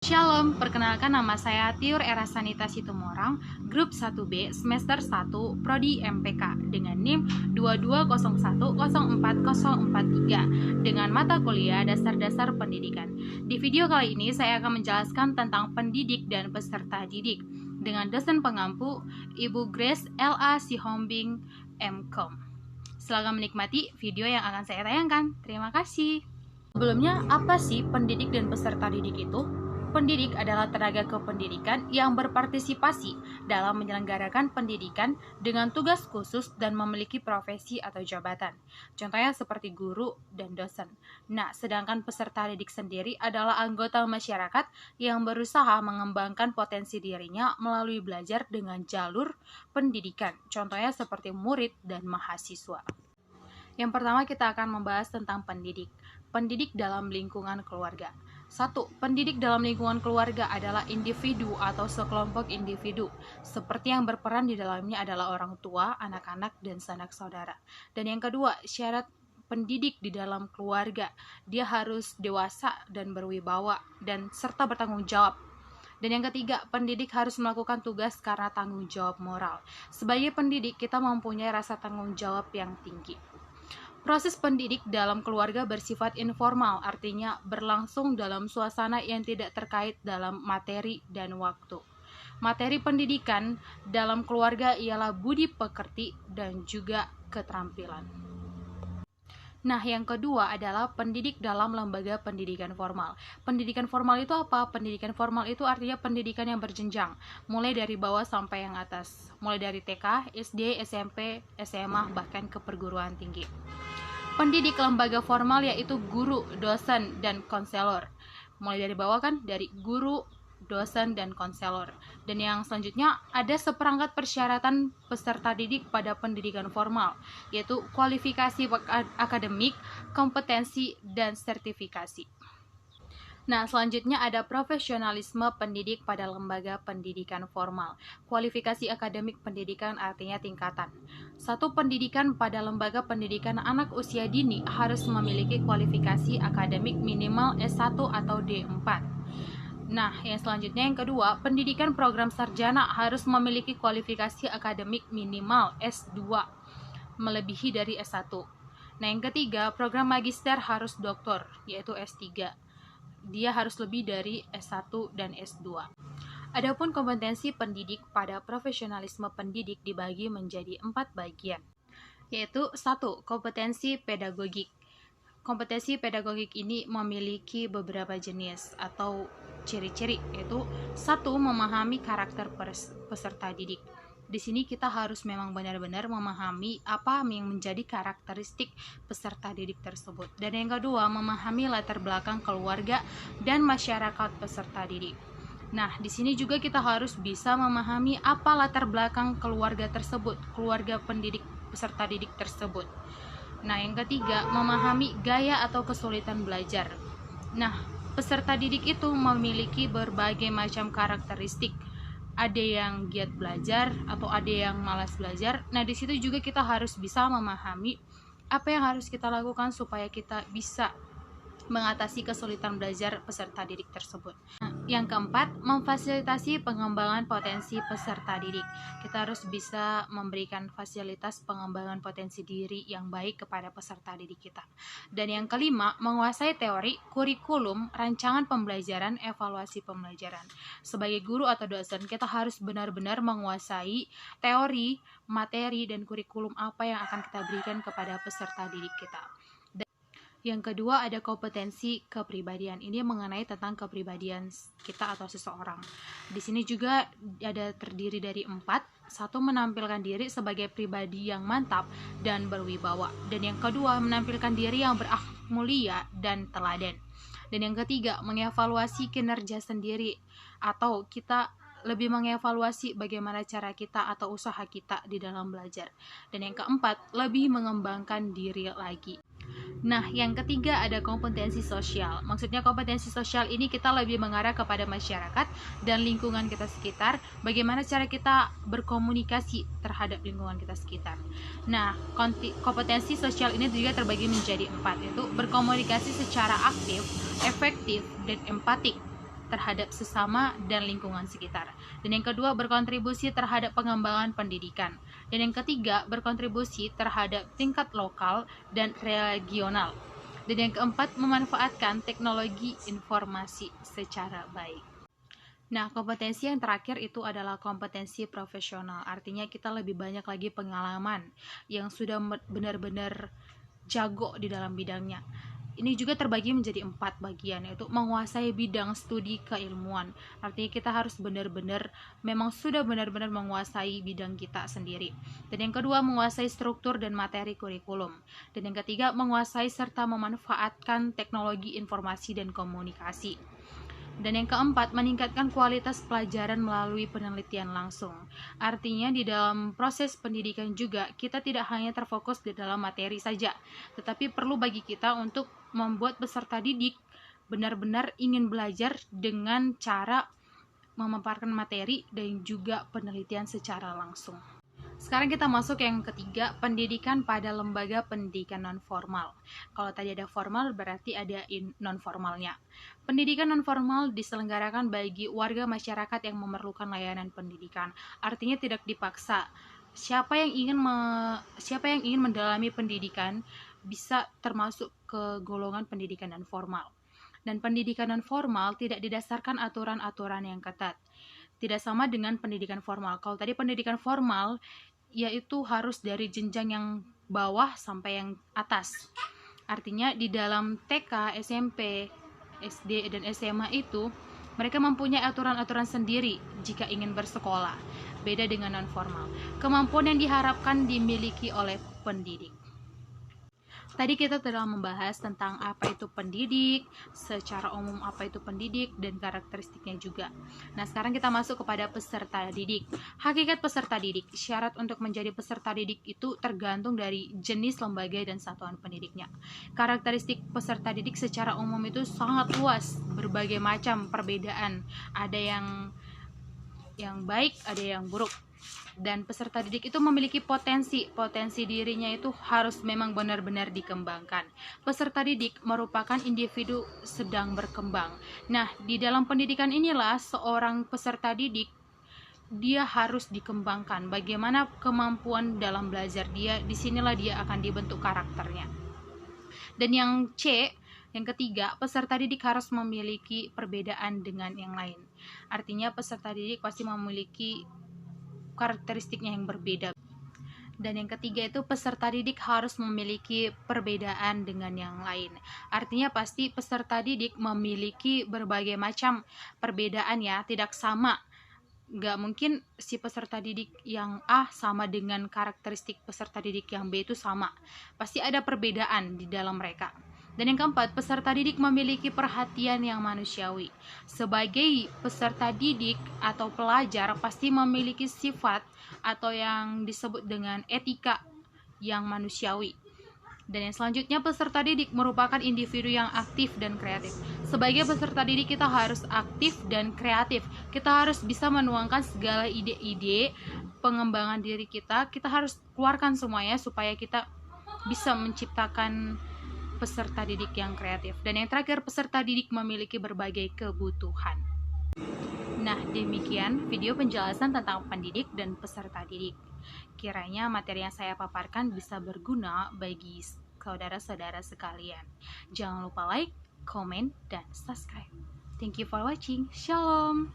Shalom, perkenalkan nama saya Tiur Erasanita Situmorang, Grup 1B, Semester 1, Prodi MPK, dengan NIM 22010443, dengan mata kuliah Dasar-Dasar Pendidikan. Di video kali ini saya akan menjelaskan tentang pendidik dan peserta didik, dengan dosen pengampu Ibu Grace L.A. Sihombing, M.Com. Silakan menikmati video yang akan saya tayangkan. Terima kasih. Sebelumnya, apa sih pendidik dan peserta didik itu? Pendidik adalah tenaga kependidikan yang berpartisipasi dalam menyelenggarakan pendidikan dengan tugas khusus dan memiliki profesi atau jabatan. Contohnya seperti guru dan dosen. Nah, sedangkan peserta didik sendiri adalah anggota masyarakat yang berusaha mengembangkan potensi dirinya melalui belajar dengan jalur pendidikan. Contohnya seperti murid dan mahasiswa. Yang pertama kita akan membahas tentang pendidik. Pendidik dalam lingkungan keluarga. 1. Pendidik dalam lingkungan keluarga adalah individu atau sekelompok individu, seperti yang berperan di dalamnya adalah orang tua, anak-anak, dan sanak saudara. Dan yang kedua, syarat pendidik di dalam keluarga, dia harus dewasa dan berwibawa, dan serta bertanggung jawab. Dan yang ketiga, pendidik harus melakukan tugas karena tanggung jawab moral. Sebagai pendidik, kita mempunyai rasa tanggung jawab yang tinggi. Proses pendidik dalam keluarga bersifat informal, artinya berlangsung dalam suasana yang tidak terkait dalam materi dan waktu. Materi pendidikan dalam keluarga ialah budi pekerti dan juga keterampilan. Nah, yang kedua adalah pendidik dalam lembaga pendidikan formal. Pendidikan formal itu apa? Pendidikan formal itu artinya pendidikan yang berjenjang, mulai dari bawah sampai yang atas, mulai dari TK, SD, SMP, SMA, bahkan ke perguruan tinggi. Pendidik lembaga formal yaitu guru, dosen, dan konselor. Mulai dari bawah kan, dari guru, dosen, dan konselor. Dan yang selanjutnya ada seperangkat persyaratan peserta didik pada pendidikan formal, yaitu kualifikasi akademik, kompetensi, dan sertifikasi. Nah, selanjutnya ada profesionalisme pendidik pada lembaga pendidikan formal. Kualifikasi akademik pendidikan artinya tingkatan. Satu pendidikan pada lembaga pendidikan anak usia dini harus memiliki kualifikasi akademik minimal S1 atau D4. Nah, yang selanjutnya yang kedua, pendidikan program sarjana harus memiliki kualifikasi akademik minimal S2, melebihi dari S1. Nah, yang ketiga, program magister harus doktor, yaitu S3. Dia harus lebih dari S1 dan S2. Adapun kompetensi pendidik pada profesionalisme pendidik dibagi menjadi 4 bagian, yaitu 1. Kompetensi pedagogik. Kompetensi pedagogik ini memiliki beberapa jenis atau ciri-ciri, yaitu 1. Memahami karakter peserta didik. Di sini kita harus memang benar-benar memahami apa yang menjadi karakteristik peserta didik tersebut. Dan yang kedua, memahami latar belakang keluarga dan masyarakat peserta didik. Nah, di sini juga kita harus bisa memahami apa latar belakang keluarga tersebut, keluarga pendidik peserta didik tersebut. Nah, yang ketiga, memahami gaya atau kesulitan belajar. Nah, peserta didik itu memiliki berbagai macam karakteristik. Ada yang giat belajar atau ada yang malas belajar. Nah, di situ juga kita harus bisa memahami apa yang harus kita lakukan supaya kita bisa mengatasi kesulitan belajar peserta didik tersebut. Nah, yang keempat, memfasilitasi pengembangan potensi peserta didik. Kita harus bisa memberikan fasilitas pengembangan potensi diri yang baik kepada peserta didik kita. Dan yang kelima, menguasai teori, kurikulum, rancangan pembelajaran, evaluasi pembelajaran. Sebagai guru atau dosen, kita harus benar-benar menguasai teori, materi, dan kurikulum apa yang akan kita berikan kepada peserta didik kita. Yang kedua ada kompetensi kepribadian. Ini mengenai tentang kepribadian kita atau seseorang. Di sini juga ada terdiri dari 4. 1. Menampilkan diri sebagai pribadi yang mantap dan berwibawa. Dan yang kedua, menampilkan diri yang berakhlak mulia dan teladan. Dan yang ketiga, mengevaluasi kinerja sendiri, atau kita lebih mengevaluasi bagaimana cara kita atau usaha kita di dalam belajar. Dan yang keempat, lebih mengembangkan diri lagi. Nah, yang ketiga ada kompetensi sosial. Maksudnya kompetensi sosial ini kita lebih mengarah kepada masyarakat dan lingkungan kita sekitar. Bagaimana cara kita berkomunikasi terhadap lingkungan kita sekitar. Nah, kompetensi sosial ini juga terbagi menjadi 4, yaitu berkomunikasi secara aktif, efektif, dan empatik. terhadap sesama dan lingkungan sekitar. Dan yang kedua, berkontribusi terhadap pengembangan pendidikan. Dan yang ketiga, berkontribusi terhadap tingkat lokal dan regional. Dan yang keempat, memanfaatkan teknologi informasi secara baik. Nah, kompetensi yang terakhir itu adalah kompetensi profesional. Artinya kita lebih banyak lagi pengalaman yang sudah benar-benar jago di dalam bidangnya. Ini juga terbagi menjadi 4 bagian, yaitu menguasai bidang studi keilmuan. Artinya kita harus benar-benar memang sudah benar-benar menguasai bidang kita sendiri. Dan yang kedua, menguasai struktur dan materi kurikulum. Dan yang ketiga, menguasai serta memanfaatkan teknologi informasi dan komunikasi. Dan yang keempat, meningkatkan kualitas pelajaran melalui penelitian langsung. Artinya di dalam proses pendidikan juga kita tidak hanya terfokus di dalam materi saja, tetapi perlu bagi kita untuk membuat peserta didik benar-benar ingin belajar dengan cara memaparkan materi dan juga penelitian secara langsung. Sekarang kita masuk yang ketiga, pendidikan pada lembaga pendidikan non-formal. Kalau tadi ada formal, berarti ada non-formalnya. Pendidikan non-formal diselenggarakan bagi warga masyarakat yang memerlukan layanan pendidikan. Artinya tidak dipaksa. Siapa yang ingin mendalami pendidikan bisa termasuk ke golongan pendidikan non-formal. Dan pendidikan non-formal tidak didasarkan aturan-aturan yang ketat. Tidak sama dengan pendidikan formal. Kalau tadi pendidikan formal yaitu harus dari jenjang yang bawah sampai yang atas. Artinya di dalam TK, SMP, SD, dan SMA itu mereka mempunyai aturan-aturan sendiri jika ingin bersekolah. Beda dengan non-formal. Kemampuan yang diharapkan dimiliki oleh pendidik. Tadi kita telah membahas tentang apa itu pendidik, secara umum apa itu pendidik, dan karakteristiknya juga. Nah, sekarang kita masuk kepada peserta didik. Hakikat peserta didik, syarat untuk menjadi peserta didik itu tergantung dari jenis lembaga dan satuan pendidiknya. Karakteristik peserta didik secara umum itu sangat luas, berbagai macam perbedaan. Ada yang baik, ada yang buruk. Dan peserta didik itu memiliki potensi dirinya itu harus memang benar-benar dikembangkan. Peserta didik merupakan individu sedang berkembang. Nah, di dalam pendidikan inilah seorang peserta didik dia harus dikembangkan. Bagaimana kemampuan dalam belajar dia, disinilah dia akan dibentuk karakternya. Dan yang yang ketiga, peserta didik harus memiliki perbedaan dengan yang lain. Artinya peserta didik pasti memiliki karakteristiknya yang berbeda. Dan yang ketiga itu peserta didik harus memiliki perbedaan dengan yang lain. Artinya pasti peserta didik memiliki berbagai macam perbedaan ya, tidak sama. Gak mungkin si peserta didik yang A sama dengan karakteristik peserta didik yang B itu sama. Pasti ada perbedaan di dalam mereka. Dan yang keempat, peserta didik memiliki perhatian yang manusiawi. Sebagai peserta didik atau pelajar pasti memiliki sifat atau yang disebut dengan etika yang manusiawi. Dan yang selanjutnya, peserta didik merupakan individu yang aktif dan kreatif. Sebagai peserta didik kita harus aktif dan kreatif. Kita harus bisa menuangkan segala ide-ide pengembangan diri kita. Kita harus keluarkan semuanya supaya kita bisa menciptakan peserta didik yang kreatif. Dan yang terakhir, peserta didik memiliki berbagai kebutuhan. Nah, demikian video penjelasan tentang pendidik dan peserta didik. Kiranya materi yang saya paparkan bisa berguna bagi saudara-saudara sekalian. Jangan lupa like, comment, dan subscribe. Thank you for watching. Shalom.